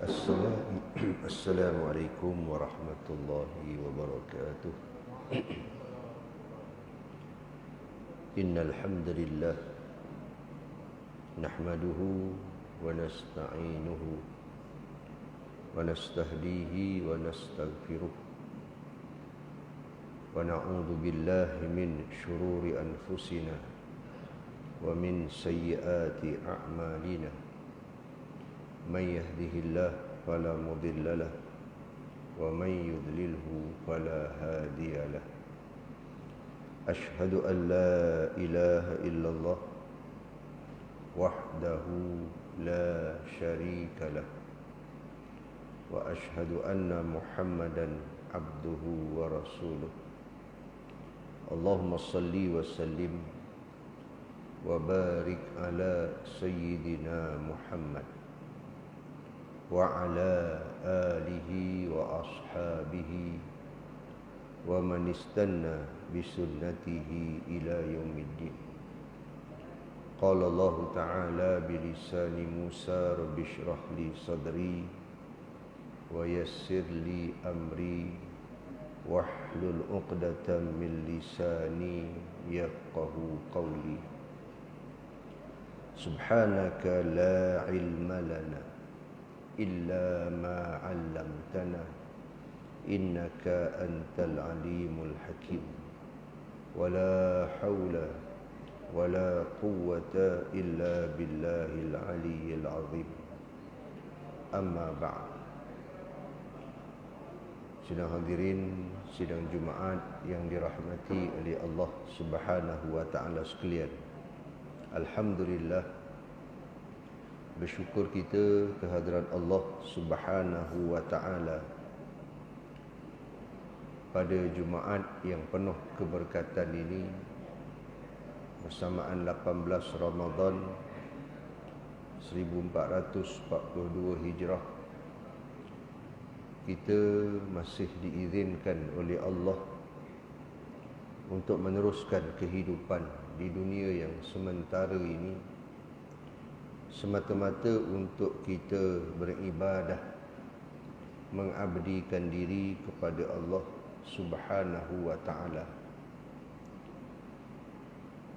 Assalamualaikum warahmatullahi wabarakatuh. Innal hamdalillah nahmaduhu wa nasta'inuhu wa nastahdihi wa nastaghfiruh wa na'udzu billahi min shururi anfusina wa min sayyiati a'malina. Man yahdihillah fala mudilla lahu wa man yudlilhu fala hadiya lahu. Ashhadu an la ilaha illallah wahdahu la syarika lah wa ashhadu anna Muhammadan abduhu wa rasuluh. Allahumma salli wa sallim wa barik ala sayyidina Muhammad wa ala alihi wa ashabihi wa man istanna bisunnatihi ila yaumiddin. Qala Allah ta'ala bilisani Musa rabbi shrah li sadri wa yassir li amri wahlul 'uqdatam min lisani yafqahu qawli. Subhanaka la ilma lana illa ma 'allamtana innaka antal alimul hakim. Wala hawla wala quwwata illa billahil aliyyil azim. Amma ba'd. Sidang hadirin sidang Jumaat yang dirahmati oleh Allah Subhanahu wa taala sekalian. Alhamdulillah, bersyukur kita kehadiran Allah Subhanahu wa taala pada Jumaat yang penuh keberkatan ini, bersamaan 18 Ramadan 1442 Hijrah, kita masih diizinkan oleh Allah untuk meneruskan kehidupan di dunia yang sementara ini semata-mata untuk kita beribadah, mengabdikan diri kepada Allah Subhanahu wa ta'ala.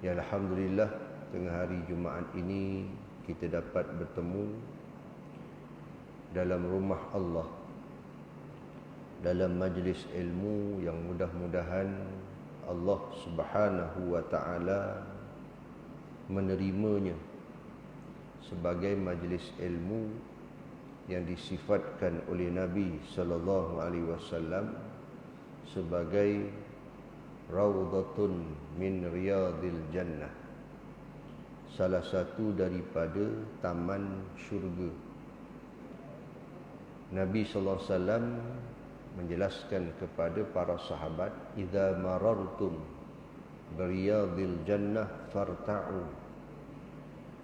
Ya, alhamdulillah, tengah hari Jumaat ini kita dapat bertemu dalam rumah Allah, dalam majlis ilmu yang mudah-mudahan Allah Subhanahu wa ta'ala menerimanya sebagai majlis ilmu yang disifatkan oleh Nabi sallallahu alaihi wasallam sebagai raudhatun min riyadil jannah, salah satu daripada taman syurga. Nabi sallallahu alaihi wasallam menjelaskan kepada para sahabat, idza marartum biriyadil jannah farta'u,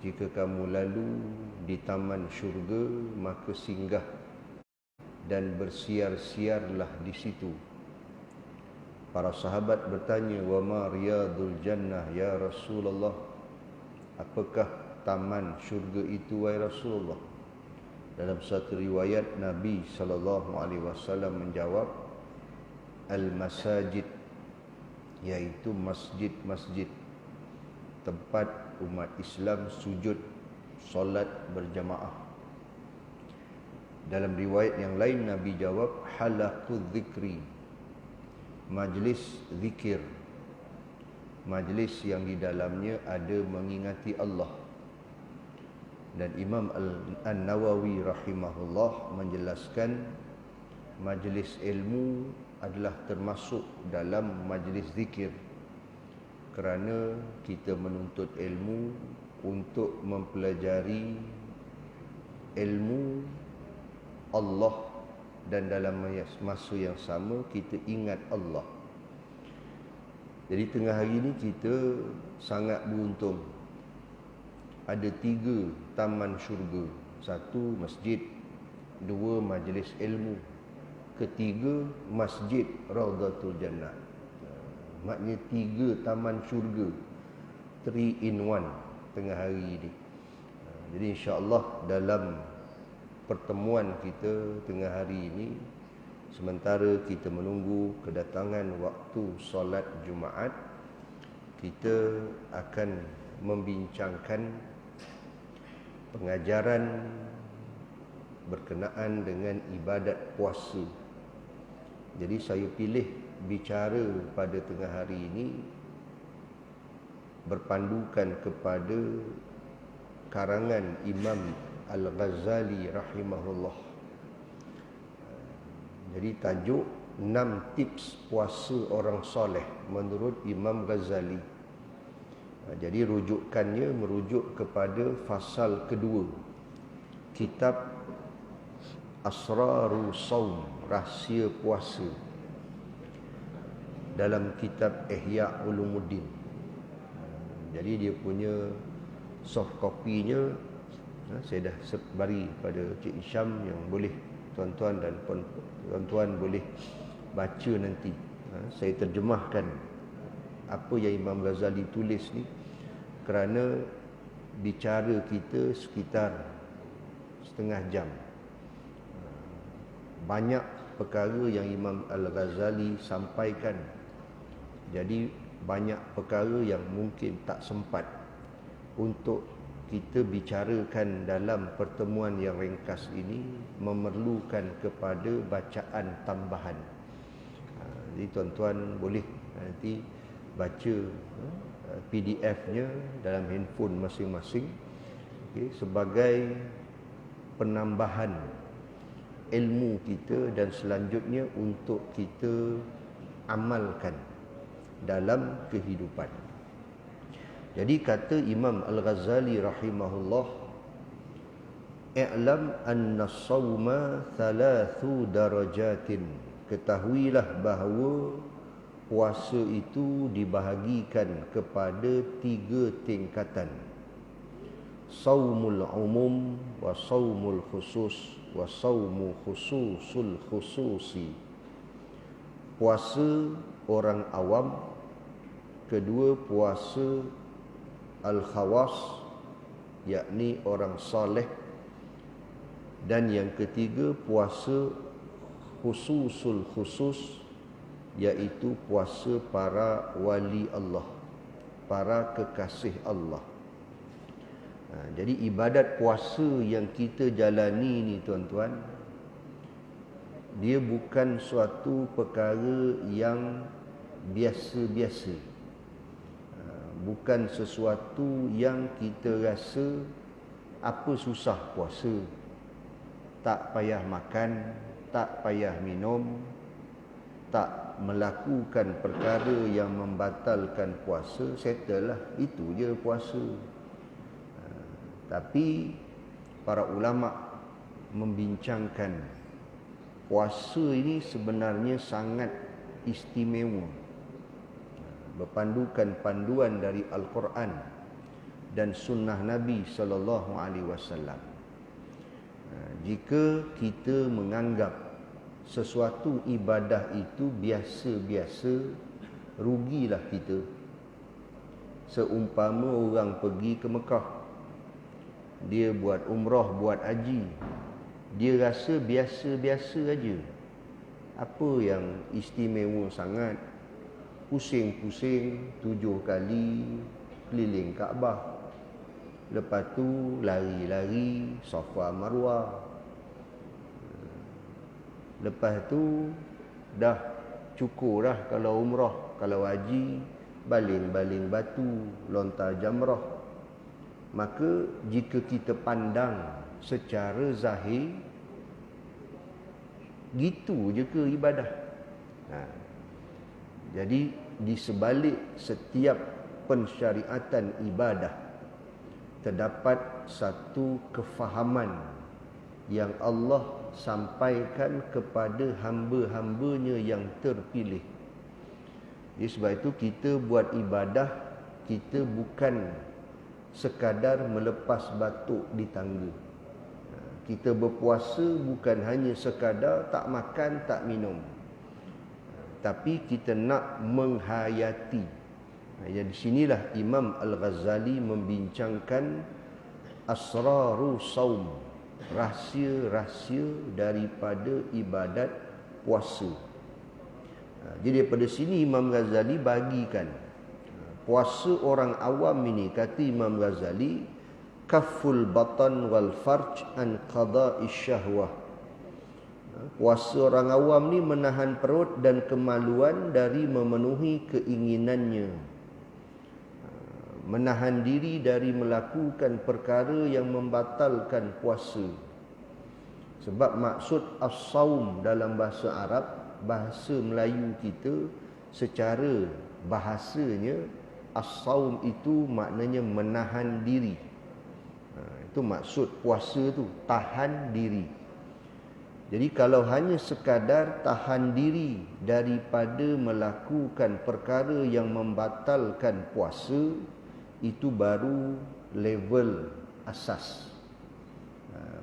jika kamu lalu di taman syurga maka singgah dan bersiar-siarlah di situ. Para sahabat bertanya, wa ma riyadul jannah ya Rasulullah, apakah taman syurga itu wahai Rasulullah? Dalam satu riwayat Nabi sallallahu alaihi wasallam menjawab, al-masajid, yaitu masjid-masjid, tempat umat Islam sujud, solat berjamaah. Dalam riwayat yang lain Nabi jawab, halaquz zikri, majlis zikir, majlis yang di dalamnya ada mengingati Allah. Dan Imam An-Nawawi rahimahullah menjelaskan majlis ilmu adalah termasuk dalam majlis zikir, kerana kita menuntut ilmu untuk mempelajari ilmu Allah, dan dalam masa yang sama kita ingat Allah. Jadi tengah hari ini kita sangat beruntung. Ada 3 taman syurga. 1 masjid, 2 majlis ilmu, ketiga masjid Raudhatul Jannah. Maknanya 3 taman syurga, 3 in 1 tengah hari ini. Jadi insya-Allah dalam pertemuan kita tengah hari ini, sementara kita menunggu kedatangan waktu solat Jumaat, kita akan membincangkan pengajaran berkenaan dengan ibadat puasa. Jadi saya pilih bicara pada tengah hari ini berpandukan kepada karangan Imam Al-Ghazali rahimahullah. Jadi tajuk 6 tips puasa orang soleh menurut Imam Ghazali. Jadi rujukannya merujuk kepada fasal kedua kitab Asrarus Shaum, rahsia puasa, dalam kitab Ihya Ulumuddin. Jadi dia punya soft copy-nya saya dah bagi pada Cik Isyam, yang boleh tuan-tuan dan tuan-tuan boleh baca nanti. Saya terjemahkan apa yang Imam Ghazali tulis ni, kerana bicara kita sekitar setengah jam. Banyak perkara yang Imam Al-Ghazali sampaikan, jadi banyak perkara yang mungkin tak sempat untuk kita bicarakan dalam pertemuan yang ringkas ini, memerlukan kepada bacaan tambahan. Jadi tuan-tuan boleh nanti baca PDF-nya dalam handphone masing-masing, sebagai penambahan ilmu kita dan selanjutnya untuk kita amalkan dalam kehidupan. Jadi kata Imam Al-Ghazali rahimahullah, "I'lam anna as-sawma 3 darajatin." Ketahuilah bahawa puasa itu dibahagikan kepada 3 tingkatan. Saumul umum wa saumul khusus wa saumu khususul khususi. Puasa orang awam, kedua puasa al-khawas, yakni orang soleh, dan yang ketiga puasa khususul khusus, iaitu puasa para wali Allah, para kekasih Allah. Jadi ibadat puasa yang kita jalani ni tuan-tuan, dia bukan suatu perkara yang biasa-biasa. Bukan sesuatu yang kita rasa apa susah puasa, tak payah makan, tak payah minum, tak melakukan perkara yang membatalkan puasa, settle lah, itu je puasa. Tapi para ulama membincangkan puasa ini sebenarnya sangat istimewa, berpandukan panduan dari Al-Quran dan sunnah Nabi SAW. Jika kita menganggap sesuatu ibadah itu biasa-biasa, rugilah kita. Seumpama orang pergi ke Mekah, dia buat umrah, buat haji, dia rasa biasa-biasa aja. Apa yang istimewa sangat? Pusing-pusing 7 kali keliling Kaabah, lepas tu lari-lari Safa Marwah, lepas tu dah cukur dah kalau umrah. Kalau haji, baling-baling batu, lontar jamrah. Maka jika kita pandang secara zahir, gitu je ke ibadah? Jadi di sebalik setiap pensyariatan ibadah terdapat satu kefahaman yang Allah sampaikan kepada hamba-hambanya yang terpilih. Jadi sebab itu kita buat ibadah, kita bukan sekadar melepas batuk di tangga. Kita berpuasa bukan hanya sekadar tak makan, tak minum, tapi kita nak menghayati. Jadi di sinilah Imam Al-Ghazali membincangkan Asrarus Shaum, rahsia-rahsia daripada ibadat puasa. Jadi daripada sini Imam Ghazali bagikan puasa orang awam ini, kata Imam Ghazali, kafful batan wal farj an qada'i syahwah. Puasa orang awam ni menahan perut dan kemaluan dari memenuhi keinginannya, menahan diri dari melakukan perkara yang membatalkan puasa. Sebab maksud as-saum dalam bahasa Arab, bahasa Melayu kita, secara bahasanya as-saum itu maknanya menahan diri. Itu maksud puasa tu, tahan diri. Jadi kalau hanya sekadar tahan diri daripada melakukan perkara yang membatalkan puasa, itu baru level asas.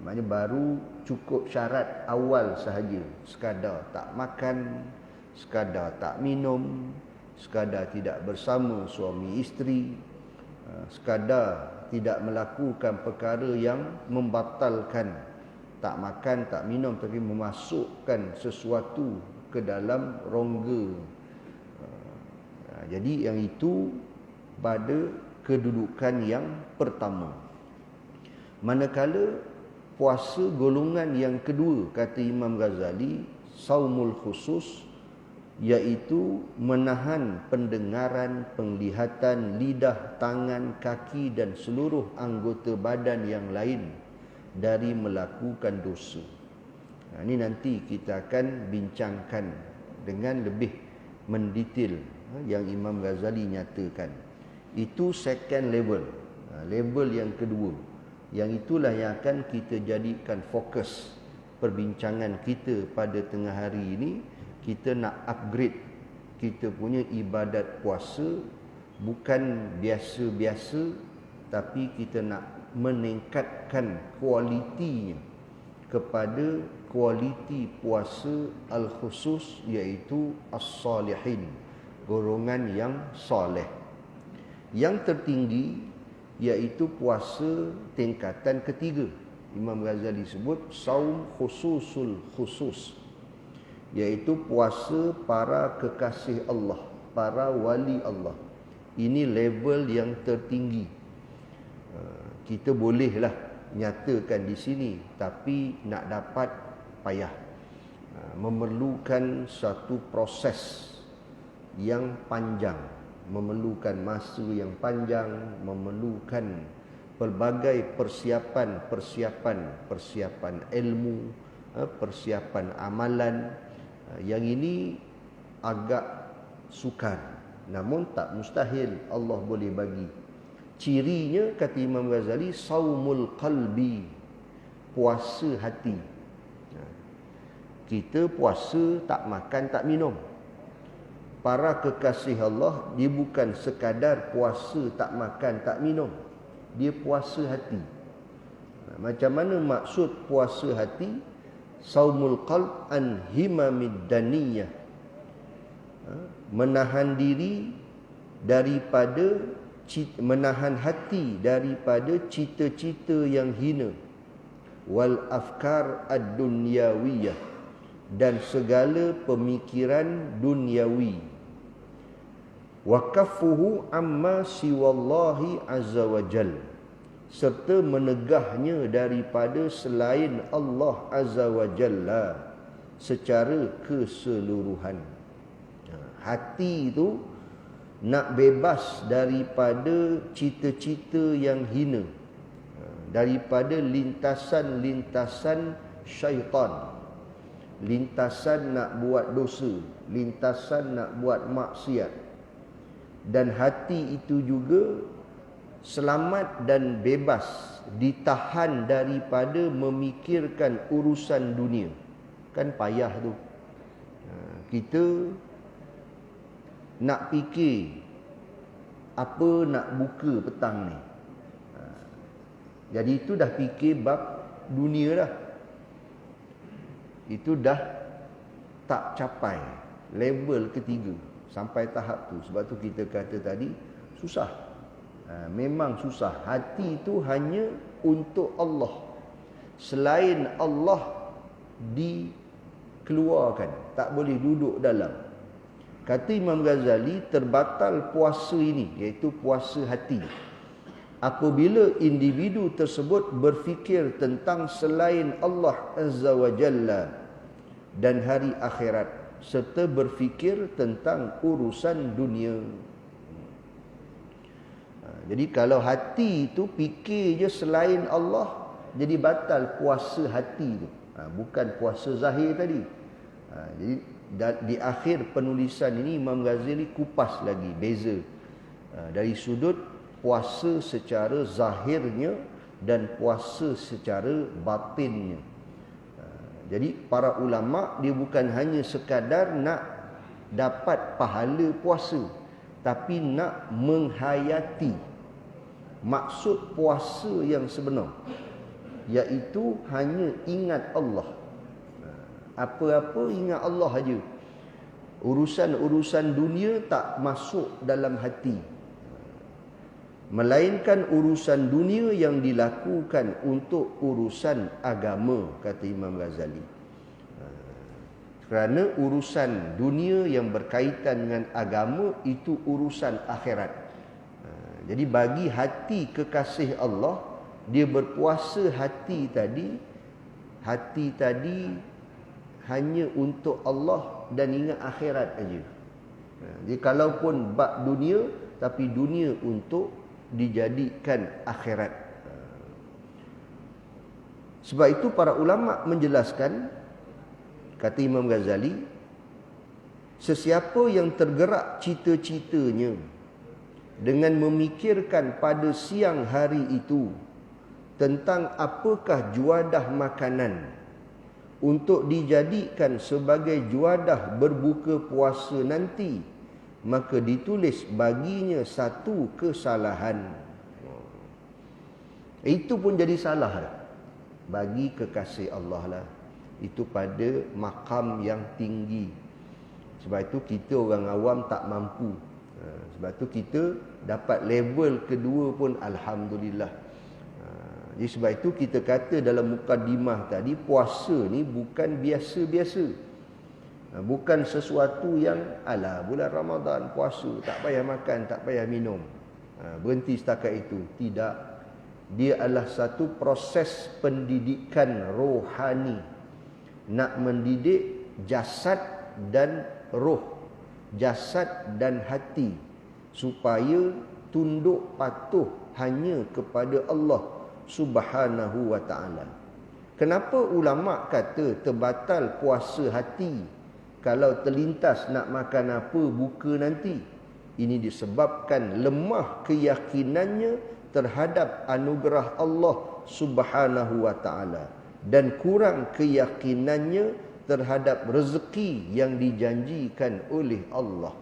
Maknanya baru cukup syarat awal sahaja. Sekadar tak makan, sekadar tak minum, sekadar tidak bersama suami isteri, sekadar tidak melakukan perkara yang membatalkan, tak makan, tak minum, tapi memasukkan sesuatu ke dalam rongga. Jadi yang itu pada kedudukan yang pertama. Manakala puasa golongan yang kedua, kata Imam Ghazali, saumul khusus, iaitu menahan pendengaran, penglihatan, lidah, tangan, kaki dan seluruh anggota badan yang lain dari melakukan dosa. Ini nanti kita akan bincangkan dengan lebih mendetail yang Imam Ghazali nyatakan. Itu second level, level yang kedua. Yang itulah yang akan kita jadikan fokus perbincangan kita pada tengah hari ini. Kita nak upgrade kita punya ibadat puasa, bukan biasa-biasa, tapi kita nak meningkatkan kualitinya kepada kualiti puasa al-khusus, iaitu as-salihin, golongan yang soleh. Yang tertinggi iaitu puasa tingkatan ketiga. Imam Ghazali sebut saum khususul khusus, iaitu puasa para kekasih Allah, para wali Allah. Ini level yang tertinggi. Kita bolehlah nyatakan di sini, tapi nak dapat payah, memerlukan satu proses yang panjang, memerlukan masa yang panjang, memerlukan pelbagai persiapan ilmu, persiapan amalan. Yang ini agak sukar, namun tak mustahil Allah boleh bagi. Cirinya, kata Imam Ghazali, saumul qalbi, puasa hati. Kita puasa tak makan, tak minum. Para kekasih Allah, dia bukan sekadar puasa tak makan, tak minum. Dia puasa hati. Macam mana maksud puasa hati? Saumul qalb an himamid daniyah, menahan diri daripada, menahan hati daripada cita-cita yang hina, wal afkar ad-dunyawiyah, dan segala pemikiran duniawi, wa kaffuhu amma siwallahi azza wa jal, serta menegahnya daripada selain Allah azza wa jalla secara keseluruhan. Hati itu nak bebas daripada cita-cita yang hina, daripada lintasan-lintasan syaitan, lintasan nak buat dosa, lintasan nak buat maksiat. Dan hati itu juga selamat dan bebas, ditahan daripada memikirkan urusan dunia. Kan payah tu. Kita nak fikir apa nak buka petang ni. Jadi itu dah fikir bab dunia dah. Itu dah tak capai level ketiga, sampai tahap tu. Sebab tu kita kata tadi susah. Memang susah. Hati itu hanya untuk Allah. selain Allah dikeluarkan, tak boleh duduk dalam. Kata Imam Ghazali, terbatal puasa ini, iaitu puasa hati, apabila individu tersebut berfikir tentang selain Allah Azza wa Jalla dan hari akhirat, serta berfikir tentang urusan dunia. Jadi kalau hati itu fikir je selain Allah, jadi batal puasa hati tu. Bukan puasa zahir tadi. Jadi di akhir penulisan ini Imam Ghazali kupas lagi beza dari sudut puasa secara zahirnya dan puasa secara batinnya. Jadi para ulama dia bukan hanya sekadar nak dapat pahala puasa, tapi nak menghayati maksud puasa yang sebenar, iaitu hanya ingat Allah. Apa-apa ingat Allah aja. Urusan-urusan dunia tak masuk dalam hati, melainkan urusan dunia yang dilakukan untuk urusan agama, kata Imam Ghazali. Kerana urusan dunia yang berkaitan dengan agama itu urusan akhirat. Jadi bagi hati kekasih Allah, dia berpuasa hati tadi hanya untuk Allah dan ingat akhirat aja. Jadi kalaupun bab dunia, tapi dunia untuk dijadikan akhirat. Sebab itu para ulama menjelaskan, kata Imam Ghazali, sesiapa yang tergerak cita-citanya dengan memikirkan pada siang hari itu tentang apakah juadah makanan untuk dijadikan sebagai juadah berbuka puasa nanti, maka ditulis baginya satu kesalahan. Itu pun jadi salah lah bagi kekasih Allah lah. Itu pada makam yang tinggi. Sebab itu kita orang awam tak mampu. Sebab itu kita dapat level kedua pun alhamdulillah. Jadi sebab itu kita kata dalam mukadimah tadi, puasa ni bukan biasa-biasa. Bukan sesuatu yang ala bulan Ramadan puasa, tak payah makan, tak payah minum, berhenti setakat itu. Tidak. Dia adalah satu proses pendidikan rohani, nak mendidik jasad dan roh, jasad dan hati, supaya tunduk patuh hanya kepada Allah Subhanahu wa ta'ala. Kenapa ulama kata terbatal puasa hati kalau terlintas nak makan apa buka nanti? Ini disebabkan lemah keyakinannya terhadap anugerah Allah Subhanahu wa ta'ala dan kurang keyakinannya terhadap rezeki yang dijanjikan oleh Allah.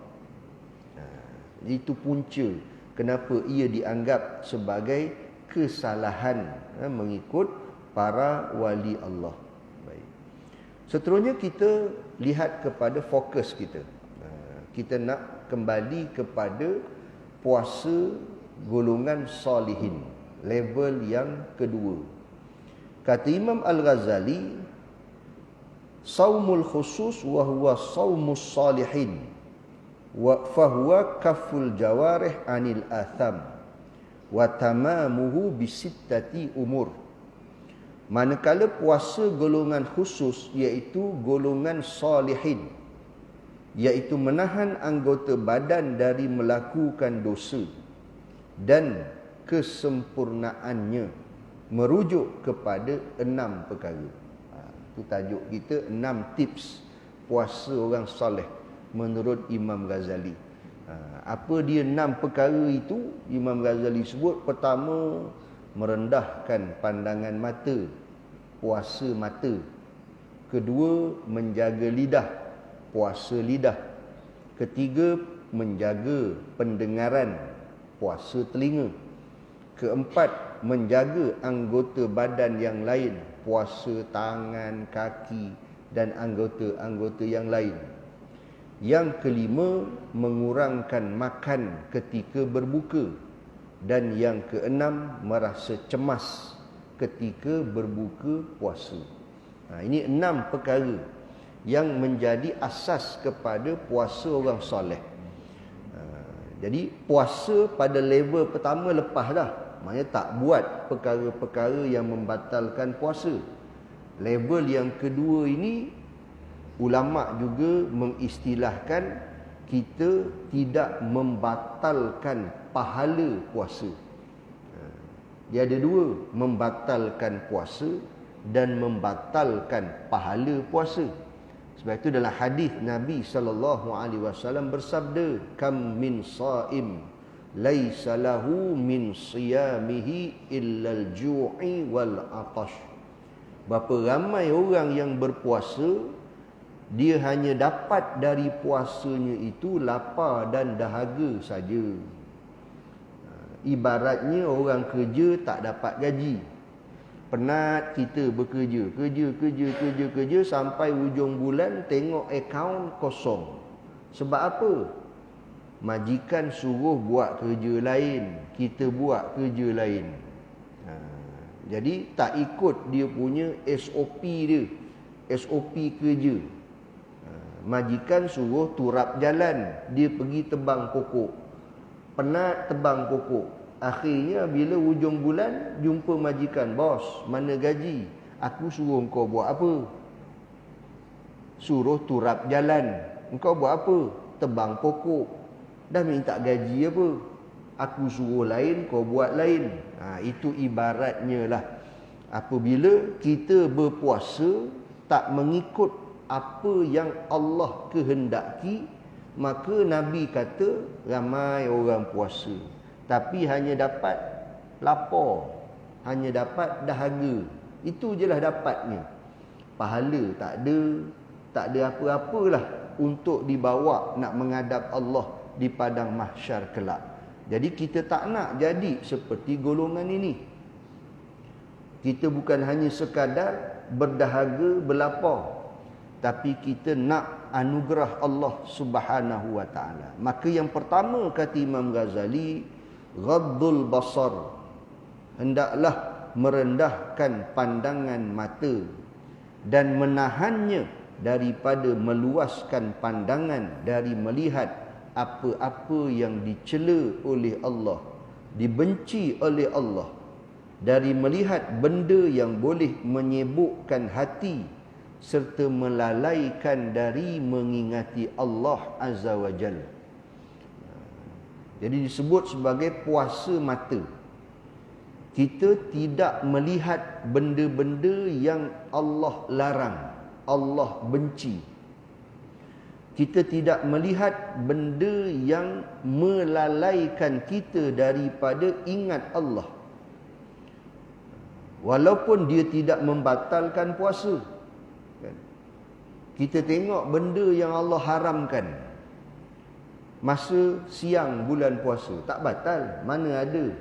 Itu punca kenapa ia dianggap sebagai kesalahan mengikut para wali Allah. Baik. Seterusnya kita lihat kepada fokus kita. Kita nak kembali kepada puasa golongan salihin, level yang kedua. Kata Imam Al-Ghazali, saumul khusus wa huwa saumus salihin wa fahuwa kaful jawarih anil atham wa tamamuhu bisittati umur. Manakala puasa golongan khusus, iaitu golongan salihin, iaitu menahan anggota badan dari melakukan dosa, dan kesempurnaannya merujuk kepada 6 perkara. Itu tajuk kita, 6 tips puasa orang soleh menurut Imam Ghazali. Apa dia 6 perkara itu? Imam Ghazali sebut, pertama, merendahkan pandangan mata, puasa mata. Kedua, menjaga lidah, puasa lidah. Ketiga, menjaga pendengaran, puasa telinga. Keempat, menjaga anggota badan yang lain, puasa tangan, kaki dan anggota-anggota yang lain. Yang kelima, mengurangkan makan ketika berbuka. Dan yang keenam, merasa cemas ketika berbuka puasa. Ini 6 perkara yang menjadi asas kepada puasa orang soleh. Jadi puasa pada level pertama lepas dah. Maksudnya tak buat perkara-perkara yang membatalkan puasa. Level yang kedua ini, ulama juga mengistilahkan kita tidak membatalkan pahala puasa. Dia ada 2, membatalkan puasa dan membatalkan pahala puasa. Sebab itu dalam hadis Nabi SAW bersabda, kam min saim laisa lahu min siyamihi illal ju'i wal atash. Berapa ramai orang yang berpuasa, dia hanya dapat dari puasanya itu lapar dan dahaga saja. Ibaratnya orang kerja tak dapat gaji. Penat kita bekerja, kerja sampai hujung bulan tengok akaun kosong. Sebab apa? Majikan suruh buat kerja lain, kita buat kerja lain. Jadi tak ikut dia punya SOP dia, SOP kerja. Majikan suruh turap jalan, dia pergi tebang pokok. Penat tebang pokok. Akhirnya bila hujung bulan jumpa majikan, bos, mana gaji? Aku suruh engkau buat apa? Suruh turap jalan. Engkau buat apa? Tebang pokok. Dah minta gaji apa? Aku suruh lain, kau buat lain. Itu ibaratnya lah. Apabila kita berpuasa tak mengikut apa yang Allah kehendaki, maka Nabi kata ramai orang puasa tapi hanya dapat lapar, hanya dapat dahaga. Itu je lah dapatnya. Pahala tak ada apa-apalah untuk dibawa nak menghadap Allah di padang mahsyar kelak. Jadi kita tak nak jadi seperti golongan ini. Kita bukan hanya sekadar berdahaga, berlapar, tapi kita nak anugerah Allah Subhanahu wa taala. Maka yang pertama kata Imam Ghazali, ghaddul basar, hendaklah merendahkan pandangan mata dan menahannya daripada meluaskan pandangan dari melihat apa-apa yang dicela oleh Allah, dibenci oleh Allah, dari melihat benda yang boleh menyibukkan hati serta melalaikan dari mengingati Allah Azza wa Jalla. Jadi disebut sebagai puasa mata. Kita tidak melihat benda-benda yang Allah larang, Allah benci. Kita tidak melihat benda yang melalaikan kita daripada ingat Allah. Walaupun dia tidak membatalkan puasa. Kita tengok benda yang Allah haramkan masa siang bulan puasa, tak batal. Mana ada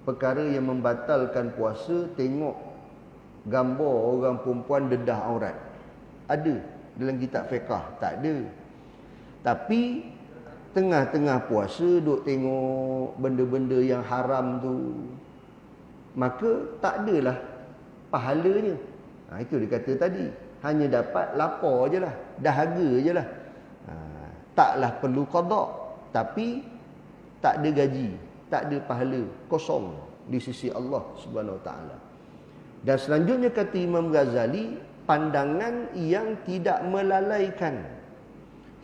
perkara yang membatalkan puasa tengok gambar orang perempuan dedah aurat? Ada dalam kitab fiqh? Tak ada. Tapi tengah-tengah puasa duk tengok benda-benda yang haram tu, maka tak adalah pahalanya. Itu dia kata tadi, hanya dapat lapar je lah, dahaga je lah. Taklah perlu qada, tapi tak ada gaji, tak ada pahala, kosong di sisi Allah Subhanahu Wa Taala. Dan selanjutnya kata Imam Ghazali, pandangan yang tidak melalaikan.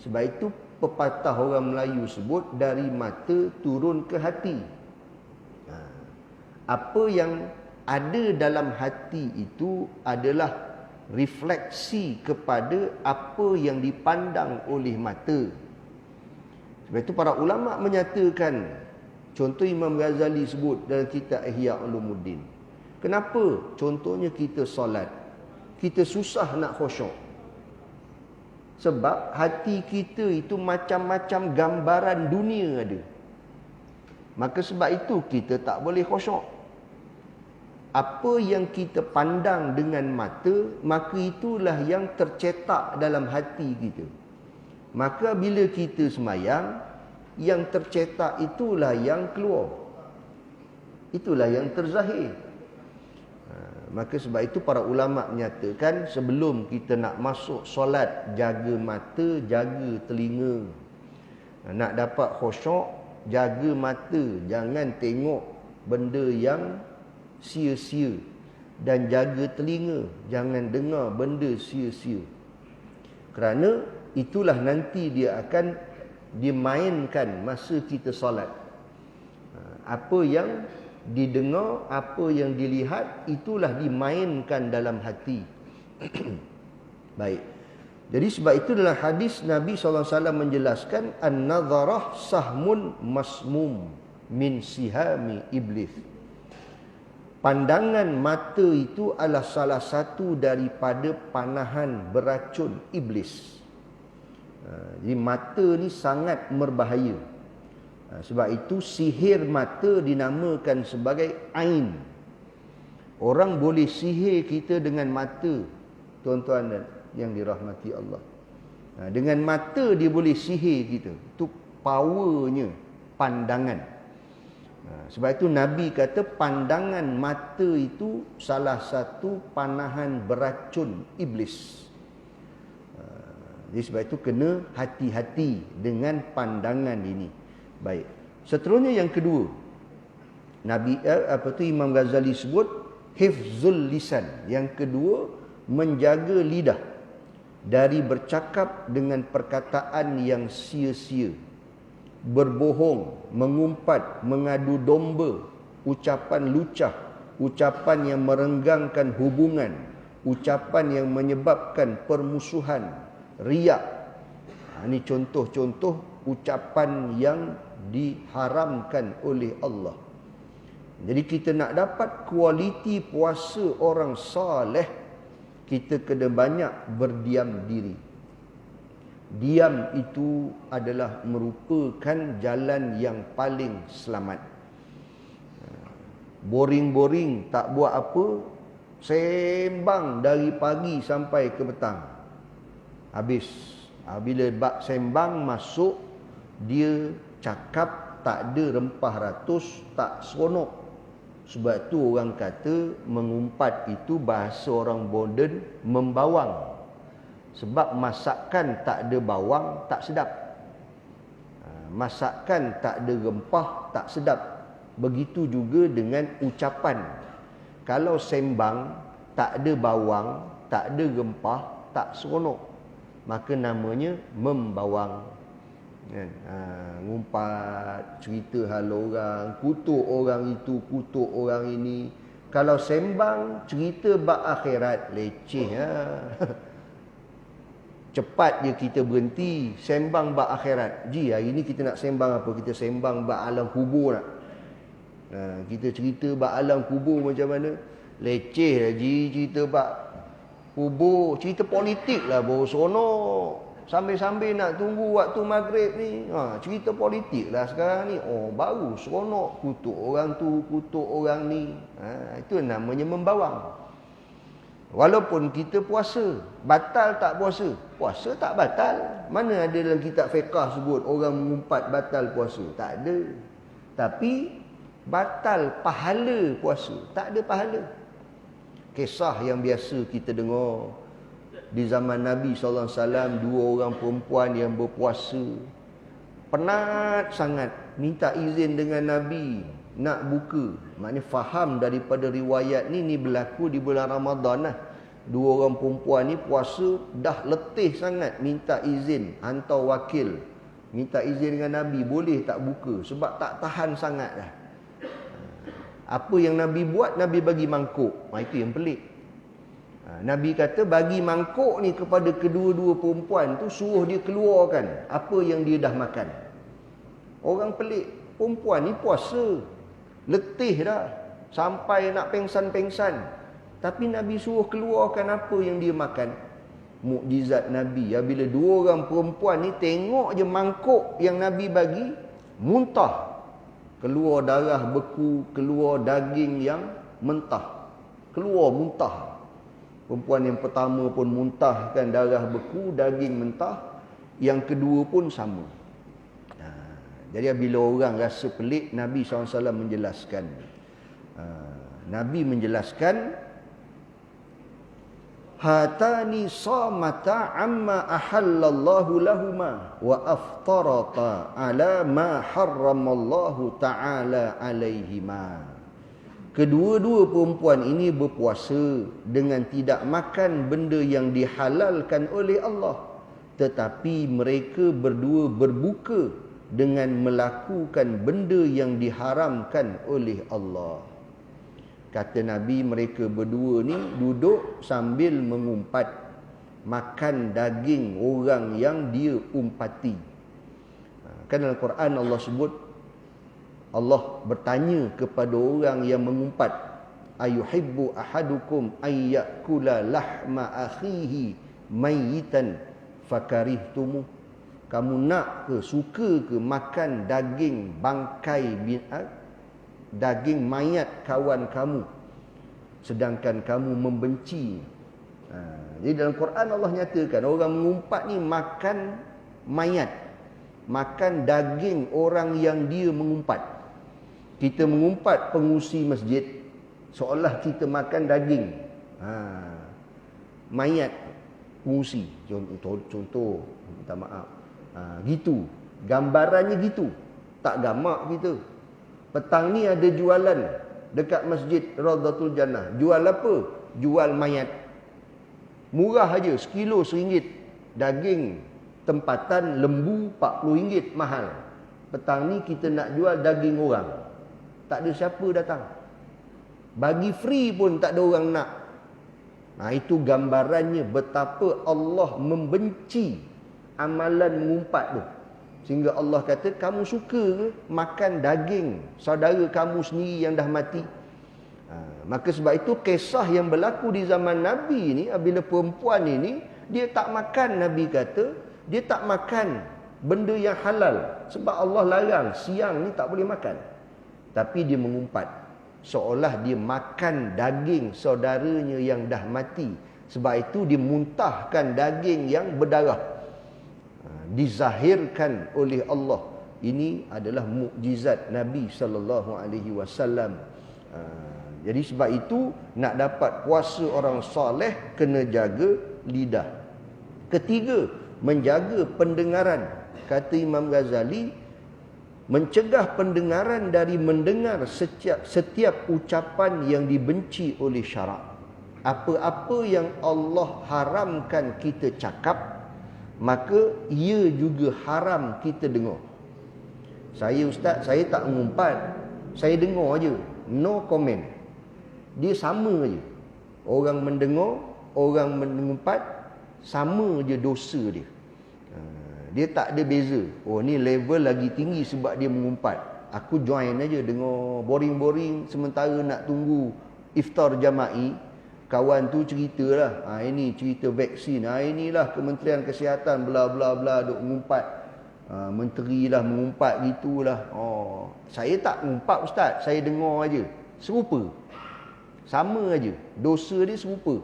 Sebab itu pepatah orang Melayu sebut dari mata turun ke hati. Apa yang ada dalam hati itu adalah refleksi kepada apa yang dipandang oleh mata. Sebab itu para ulama menyatakan, contoh Imam Ghazali sebut dalam kitab Ihya Ulumuddin. Kenapa? Contohnya kita solat, kita susah nak khusyuk. Sebab hati kita itu macam-macam gambaran dunia ada. Maka sebab itu kita tak boleh khusyuk. Apa yang kita pandang dengan mata, maka itulah yang tercetak dalam hati kita. Maka bila kita semayang, yang tercetak itulah yang keluar. Itulah yang terzahir. Maka sebab itu para ulama menyatakan sebelum kita nak masuk solat, jaga mata, jaga telinga. Nak dapat khusyuk, jaga mata, jangan tengok benda yang sia-sia. Dan jaga telinga, jangan dengar benda sia-sia. Kerana itulah nanti dia akan dimainkan masa kita solat. Apa yang didengar, apa yang dilihat, itulah dimainkan dalam hati. Baik. Jadi sebab itu dalam hadis Nabi SAW menjelaskan an-nadharah sahmun masmum min sihami iblis. Pandangan mata itu adalah salah satu daripada panahan beracun iblis. Jadi mata ni sangat berbahaya. Sebab itu sihir mata dinamakan sebagai ain. Orang boleh sihir kita dengan mata, tuan-tuan dan yang dirahmati Allah. Dengan mata dia boleh sihir kita. Itu powernya pandangan. Sebab itu Nabi kata pandangan mata itu salah satu panahan beracun iblis. Jadi sebab itu kena hati-hati dengan pandangan ini. Baik. Seterusnya yang kedua, Imam Ghazali sebut hifzul lisan. Yang kedua, menjaga lidah dari bercakap dengan perkataan yang sia-sia, berbohong, mengumpat, mengadu domba, ucapan lucah, ucapan yang merenggangkan hubungan, ucapan yang menyebabkan permusuhan, riak. Ini contoh-contoh ucapan yang diharamkan oleh Allah. Jadi kita nak dapat kualiti puasa orang soleh, kita kena banyak berdiam diri. Diam itu adalah merupakan jalan yang paling selamat. Boring-boring, tak buat apa, sembang dari pagi sampai ke petang. Habis. Bila bab sembang masuk, dia cakap tak ada rempah ratus, tak seronok. Sebab tu orang kata mengumpat itu bahasa orang moden membawang. Sebab masakan tak ada bawang, tak sedap. Masakan tak ada rempah, tak sedap. Begitu juga dengan ucapan. Kalau sembang, tak ada bawang, tak ada rempah, tak seronok, maka namanya membawang. Ngumpat, cerita hal orang, kutuk orang itu, kutuk orang ini. Kalau sembang, cerita bab akhirat, leceh. Cepat je kita berhenti sembang bab akhirat. Hari ni kita nak sembang apa? Kita sembang bab alam kubur nak. Kita cerita bab alam kubur macam mana? Leceh lah cerita bab kubur. Cerita politik lah baru seronok. Sambil-sambil nak tunggu waktu maghrib ni, cerita politik lah sekarang ni. Baru seronok. Kutuk orang tu, kutuk orang ni. Itu namanya membawang. Walaupun kita puasa, batal tak puasa? Puasa tak batal. Mana ada dalam kitab fiqh sebut orang mengumpat batal puasa? Tak ada. Tapi batal pahala puasa? Tak ada pahala. Kisah yang biasa kita dengar di zaman Nabi SAW, dua orang perempuan yang berpuasa, penat sangat, minta izin dengan Nabi nak buka. Maknanya faham daripada riwayat ni berlaku di bulan Ramadan lah. Dua orang perempuan ni puasa, dah letih sangat, minta izin, hantar wakil, minta izin dengan Nabi, boleh tak buka, sebab tak tahan sangat dah. Apa yang Nabi buat? Nabi bagi mangkuk. Itu yang pelik. Nabi kata bagi mangkuk ni kepada kedua-dua perempuan tu, suruh dia keluarkan apa yang dia dah makan. Orang pelik, perempuan ni puasa, letih dah, sampai nak pengsan-pengsan, tapi Nabi suruh keluarkan apa yang dia makan. Mukjizat Nabi. Bila dua orang perempuan ni tengok je mangkuk yang Nabi bagi, muntah. Keluar darah beku, keluar daging yang mentah. Keluar muntah. Perempuan yang pertama pun muntahkan darah beku, daging mentah. Yang kedua pun sama. Jadi bila orang rasa pelik, Nabi SAW menjelaskan. Nabi menjelaskan hatani samata amma ahallallahu lahuma wa aftarata ala ma harramallahu ta'ala alaihima. Kedua-dua perempuan ini berpuasa dengan tidak makan benda yang dihalalkan oleh Allah, tetapi mereka berdua berbuka dengan melakukan benda yang diharamkan oleh Allah. Kata Nabi, mereka berdua ni duduk sambil mengumpat, makan daging orang yang dia umpati. Kan dalam Quran Allah sebut, Allah bertanya kepada orang yang mengumpat, ayuhibbu ahadukum ayyakula lahma akhihi mayyitan fakarihtumu. Kamu nak ke, suka ke makan daging bangkai daging mayat kawan kamu, sedangkan kamu membenci. Jadi dalam Quran Allah nyatakan orang mengumpat ni makan mayat, makan daging orang yang dia mengumpat. Kita mengumpat pengusi masjid, seolah kita makan daging mayat pengusi. Contoh minta maaf. Gitu. Gambarannya gitu. Tak gamak kita. Petang ni ada jualan dekat masjid Raudhatul Jannah. Jual apa? Jual mayat. Murah aja, sekilo RM1. Daging tempatan lembu RM40 mahal. Petang ni kita nak jual daging orang. Tak ada siapa datang. Bagi free pun tak ada orang nak. Itu gambarannya betapa Allah membenci amalan mengumpat tu. Sehingga Allah kata, kamu suka ke makan daging saudara kamu sendiri yang dah mati? Maka sebab itu kisah yang berlaku di zaman Nabi ni, bila perempuan ini, dia tak makan, Nabi kata, dia tak makan benda yang halal. Sebab Allah larang, siang ni tak boleh makan. Tapi dia mengumpat, seolah dia makan daging saudaranya yang dah mati. Sebab itu dia muntahkan daging yang berdarah. Dizahirkan oleh Allah. Ini adalah mukjizat Nabi SAW. Jadi sebab itu nak dapat puasa orang soleh kena jaga lidah. Ketiga, menjaga pendengaran. Kata Imam Ghazali, mencegah pendengaran dari mendengar setiap ucapan yang dibenci oleh syarak. Apa-apa yang Allah haramkan kita cakap, maka ia juga haram kita dengar. Saya ustaz, saya tak mengumpat, saya dengar aja, no comment. Dia sama aja. Orang mendengar, orang mengumpat, sama aja dosa dia. Dia tak ada beza. Oh, ni level lagi tinggi sebab dia mengumpat. Aku join aja, dengar boring-boring sementara nak tunggu iftar jama'i. Kawan tu ceritalah, ini cerita vaksin. Inilah Kementerian Kesihatan bla bla bla duk mengumpat. Menteri lah mengumpat gitulah. Saya tak mengumpat ustaz, saya dengar aja. Serupa. Sama aja. Dosa dia serupa.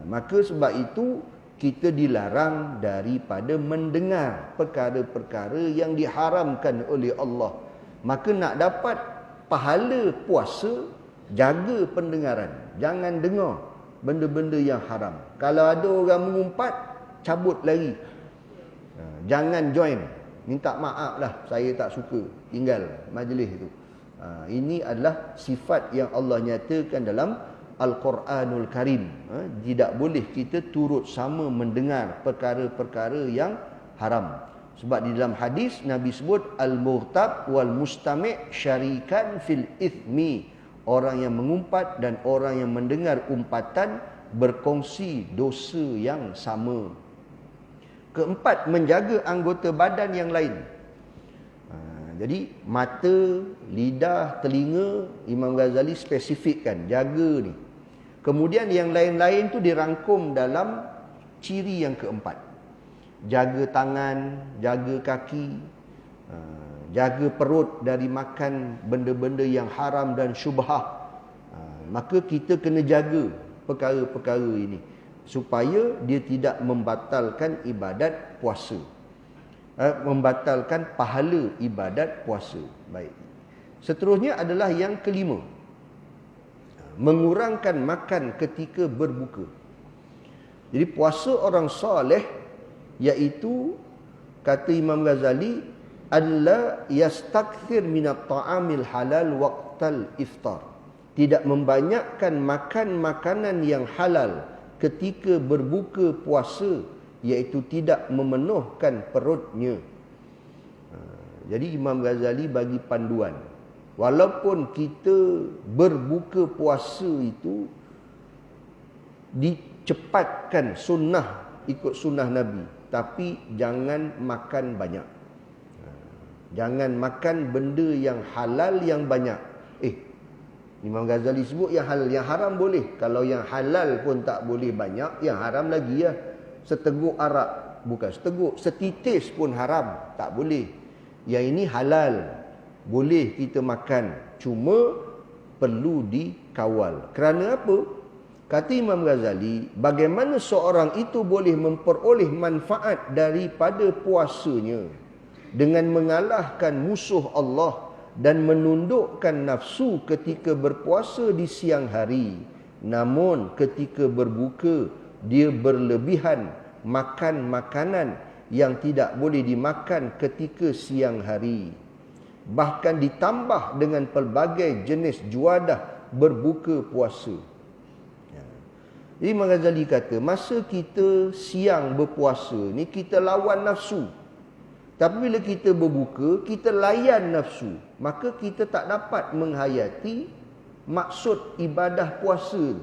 Maka sebab itu kita dilarang daripada mendengar perkara-perkara yang diharamkan oleh Allah. Maka nak dapat pahala puasa, jaga pendengaran. Jangan dengar benda-benda yang haram. Kalau ada orang mengumpat, cabut lari. Jangan join. Minta maaf lah, saya tak suka. Tinggal majlis itu. Ini adalah sifat yang Allah nyatakan dalam Al-Quranul Karim. Tidak boleh kita turut sama mendengar perkara-perkara yang haram. Sebab di dalam hadis Nabi sebut al-mughtab wal mustami' syarikan fil ithmi. Orang yang mengumpat dan orang yang mendengar umpatan berkongsi dosa yang sama. Keempat, menjaga anggota badan yang lain. Jadi mata, lidah, telinga, Imam Ghazali spesifikkan, jaga ni. Kemudian yang lain-lain tu dirangkum dalam ciri yang keempat. Jaga tangan, jaga kaki, jaga perut dari makan benda-benda yang haram dan syubhah. Maka kita kena jaga perkara-perkara ini supaya dia tidak membatalkan ibadat puasa. Membatalkan pahala ibadat puasa. Baik. Seterusnya adalah yang kelima. Mengurangkan makan ketika berbuka. Jadi puasa orang soleh iaitu, kata Imam Ghazali, alla yastakthir minat ta'amil halal waqtal iftar. Tidak membanyakkan makan makanan yang halal ketika berbuka puasa, iaitu tidak memenuhkan perutnya. Jadi Imam Ghazali bagi panduan, walaupun kita berbuka puasa itu dicepatkan sunnah, ikut sunnah Nabi, tapi jangan makan banyak. Jangan makan benda yang halal yang banyak. Imam Ghazali sebut yang halal, yang haram boleh. Kalau yang halal pun tak boleh banyak, yang haram lagi ya. Seteguk arak, bukan seteguk, setitis pun haram, tak boleh. Yang ini halal, boleh kita makan, cuma perlu dikawal. Kerana apa? Kata Imam Ghazali, bagaimana seorang itu boleh memperoleh manfaat daripada puasanya dengan mengalahkan musuh Allah dan menundukkan nafsu ketika berpuasa di siang hari, namun ketika berbuka dia berlebihan makan makanan yang tidak boleh dimakan ketika siang hari, bahkan ditambah dengan pelbagai jenis juadah berbuka puasa. Jadi Imam Ghazali kata, masa kita siang berpuasa ni kita lawan nafsu. Tapi bila kita berbuka, kita layan nafsu, maka kita tak dapat menghayati maksud ibadah puasa.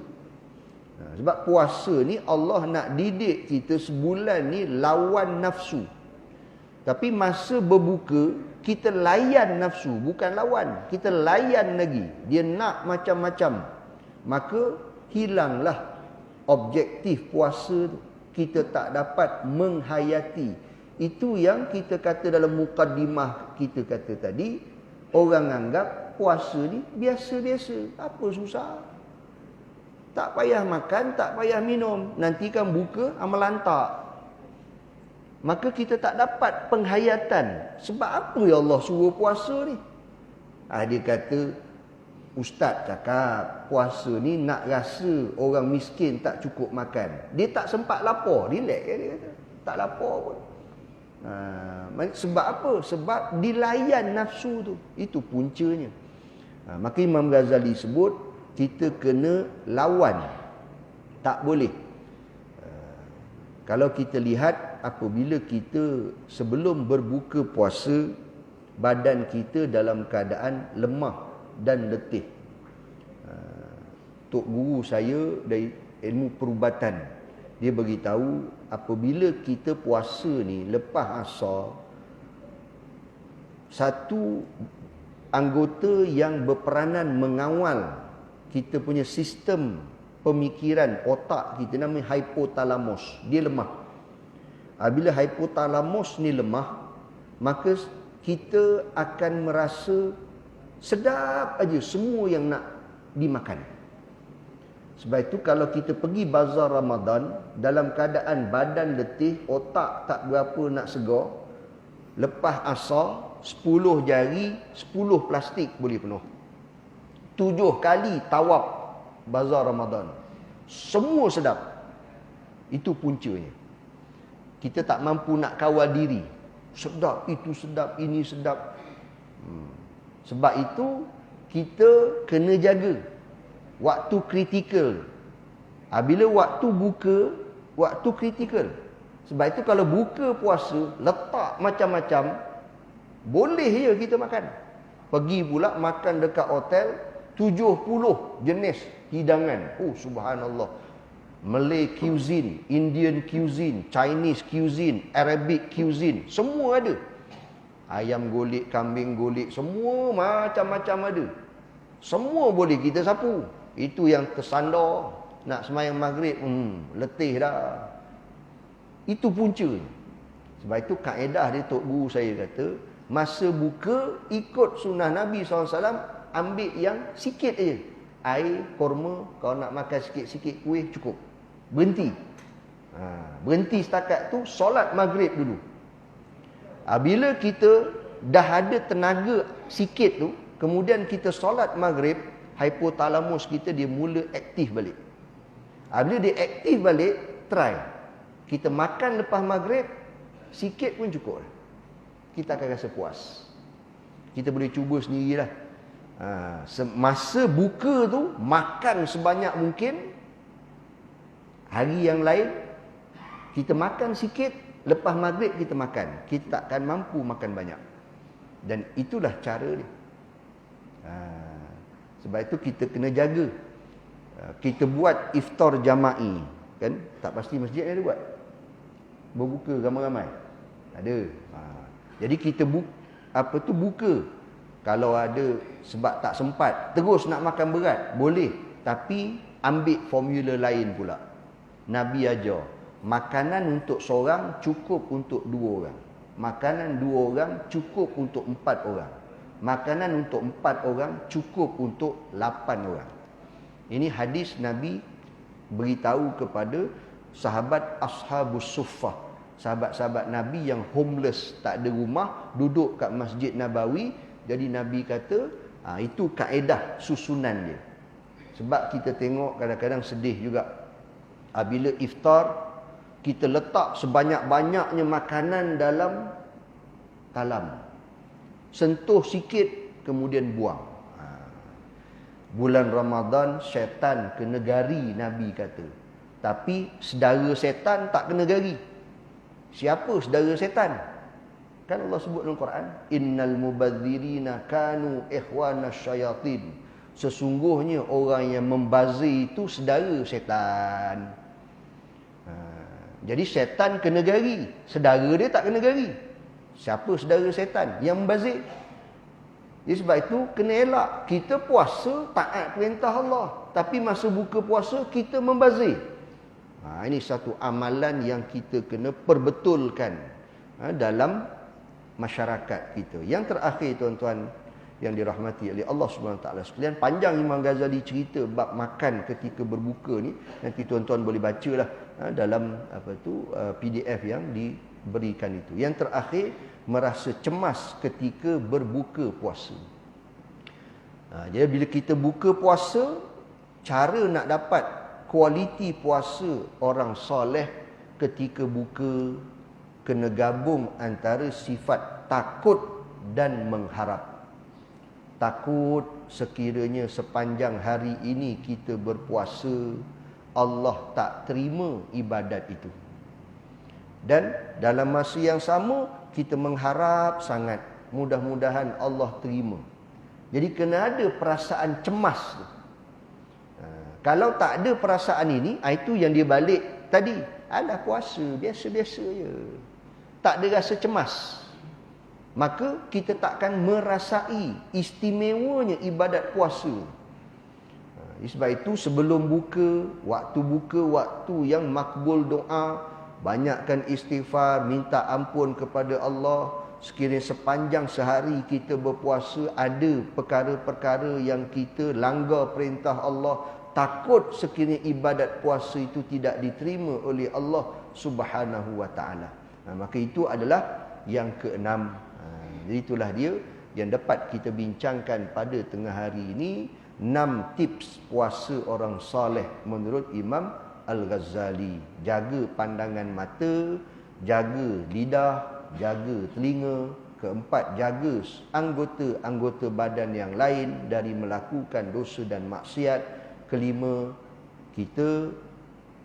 Sebab puasa ni Allah nak didik kita sebulan ni lawan nafsu. Tapi masa berbuka, kita layan nafsu, bukan lawan. Kita layan lagi. Dia nak macam-macam. Maka hilanglah objektif puasa tu. Kita tak dapat menghayati. Itu yang kita kata dalam mukaddimah kita kata tadi, orang anggap puasa ni biasa-biasa. Apa susah? Tak payah makan, tak payah minum. Nanti kan buka, amal lantak. Maka kita tak dapat penghayatan. Sebab apa ya Allah suruh puasa ni? Dia kata, ustaz cakap puasa ni nak rasa orang miskin tak cukup makan. Dia tak sempat lapar, relax dia kata. Tak lapar pun. Sebab apa? Sebab dilayan nafsu tu. Itu puncanya. Maka Imam Ghazali sebut, kita kena lawan. Tak boleh. Kalau kita lihat, apabila kita sebelum berbuka puasa, badan kita dalam keadaan lemah dan letih. Tok guru saya dari ilmu perubatan, dia beritahu, apabila kita puasa ni lepas asar, satu anggota yang berperanan mengawal kita punya sistem pemikiran otak kita, namanya hypothalamus, dia lemah. Bila hypothalamus ni lemah, maka kita akan merasa sedap aja semua yang nak dimakan. Sebab itu kalau kita pergi bazar Ramadan dalam keadaan badan letih, otak tak berapa nak segar, lepas asar 10 jari 10 plastik boleh penuh. 7 kali tawaf bazar Ramadan, semua sedap. Itu puncanya. Kita tak mampu nak kawal diri. Sedap, itu sedap, ini sedap. Sebab itu kita kena jaga waktu kritikal. Bila waktu buka, waktu kritikal. Sebab itu kalau buka puasa, letak macam-macam, boleh je kita makan. Pergi pula makan dekat hotel, 70 jenis hidangan. Subhanallah. Malay cuisine, Indian cuisine, Chinese cuisine, Arabic cuisine, semua ada. Ayam golek, kambing golek, semua macam-macam ada. Semua boleh kita sapu. Itu yang tersandar nak sembahyang maghrib, letih dah. Itu punca. Sebab itu kaedah dia, tok guru saya kata, masa buka ikut sunnah Nabi SAW, ambil yang sikit aja. Air, korma, kalau nak makan sikit-sikit kuih cukup. Berhenti. Berhenti setakat tu, solat maghrib dulu. Bila kita dah ada tenaga sikit tu, kemudian kita solat maghrib, hypothalamus kita dia mula aktif balik. Bila dia aktif balik, try. Kita makan lepas maghrib, sikit pun cukup. Kita akan rasa puas. Kita boleh cuba sendirilah. Masa buka tu, makan sebanyak mungkin. Hari yang lain, kita makan sikit, lepas maghrib kita makan. Kita takkan mampu makan banyak. Dan itulah cara dia. Sebab itu kita kena jaga. Kita buat iftar jama'i, kan? Tak pasti masjid ada buat. Berbuka ramai-ramai. Ada. Jadi kita buka. Kalau ada sebab tak sempat, terus nak makan berat, boleh. Tapi ambil formula lain pula. Nabi ajar, makanan untuk seorang cukup untuk 2 orang. Makanan 2 orang cukup untuk 4 orang. Makanan untuk 4 orang cukup untuk 8 orang. Ini hadis Nabi beritahu kepada sahabat Ashabus Suffah. Sahabat-sahabat Nabi yang homeless, tak ada rumah, duduk kat Masjid Nabawi. Jadi Nabi kata, itu kaedah susunan dia. Sebab kita tengok kadang-kadang sedih juga. Bila iftar, kita letak sebanyak-banyaknya makanan dalam talam. Sentuh sikit, kemudian buang. Bulan Ramadan, syaitan kena gari, Nabi kata. Tapi saudara syaitan tak kena gari. Siapa saudara syaitan? Kan Allah sebut dalam Quran, innal mubadzirina kanu ikhwana syayatin. Sesungguhnya orang yang membazir itu saudara syaitan. Jadi syaitan kena gari, saudara dia tak kena gari. Siapa saudara syaitan? Yang membazir. Jadi sebab itu kena elak. Kita puasa taat perintah Allah, tapi masa buka puasa kita membazir. Ini satu amalan yang kita kena perbetulkan dalam masyarakat kita. Yang terakhir, tuan-tuan yang dirahmati oleh Allah SWT sekalian, panjang Imam Ghazali cerita bab makan ketika berbuka ni. Nanti tuan-tuan boleh bacalah dalam PDF yang diberikan itu. Yang terakhir, merasa cemas ketika berbuka puasa. Jadi bila kita buka puasa, cara nak dapat kualiti puasa orang soleh ketika buka, kena gabung antara sifat takut dan mengharap. Takut sekiranya sepanjang hari ini kita berpuasa, Allah tak terima ibadat itu. Dan dalam masa yang sama, kita mengharap sangat, mudah-mudahan Allah terima. Jadi kena ada perasaan cemas. Kalau tak ada perasaan ini, itu yang dia balik tadi. Alah puasa, biasa-biasa je. Tak ada rasa cemas. Maka kita takkan merasai istimewanya ibadat puasa. Sebab itu sebelum buka, waktu yang makbul doa, banyakkan istighfar, minta ampun kepada Allah. Sekiranya sepanjang sehari kita berpuasa, ada perkara-perkara yang kita langgar perintah Allah, takut sekiranya ibadat puasa itu tidak diterima oleh Allah Subhanahu wa taala. Maka itu adalah yang keenam. Jadi itulah dia yang dapat kita bincangkan pada tengah hari ini, 6 tips puasa orang soleh menurut Imam Al-Ghazali. Jaga pandangan mata, jaga lidah, jaga telinga. Keempat, jaga anggota-anggota badan yang lain dari melakukan dosa dan maksiat. Kelima, kita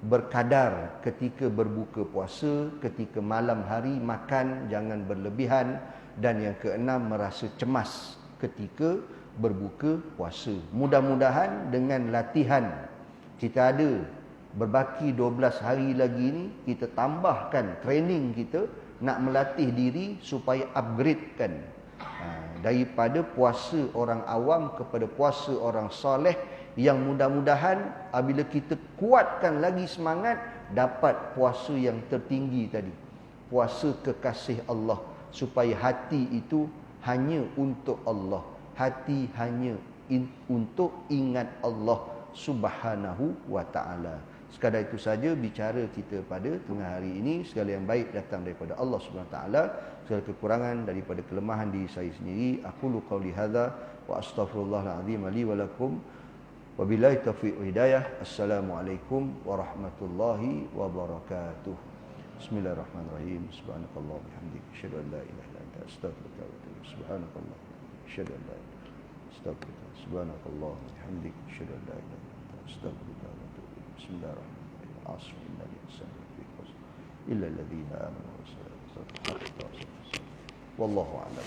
berkadar ketika berbuka puasa, ketika malam hari makan jangan berlebihan. Dan yang keenam, merasa cemas ketika berbuka puasa. Mudah-mudahan dengan latihan kita ada berbaki 12 hari lagi ni, kita tambahkan training kita nak melatih diri supaya upgradekan daripada puasa orang awam kepada puasa orang soleh, yang mudah-mudahan apabila kita kuatkan lagi semangat, dapat puasa yang tertinggi tadi, puasa kekasih Allah, supaya hati itu hanya untuk Allah, hati hanya untuk ingat Allah Subhanahu wa ta'ala. Sekadar itu saja bicara kita pada tengah hari ini. Segala yang baik datang daripada Allah Subhanahu wa ta'ala, segala kekurangan daripada kelemahan diri saya sendiri. Aqulu qawli hadza wa astaghfirullahal azim li wa lakum. Wabillahi taufiq wa hidayah. Assalamualaikum warahmatullahi wabarakatuh. Bismillahirrahmanirrahim. Subhanakallah bihamdika asyhadu an la ilaha illa anta astaghfiruka wa atubu ilaik. Subhanakallah asyhadu an la ilaha illa anta astaghfiruka. Subhanakallah bihamdika asyhadu an la ilaha illa anta astaghfiruka wa atubu ilaik. Bismillahirrahmanirrahim. Asr innal insana lafi khusr illa alladhina amanu wa sallu. Wallahu a'lam.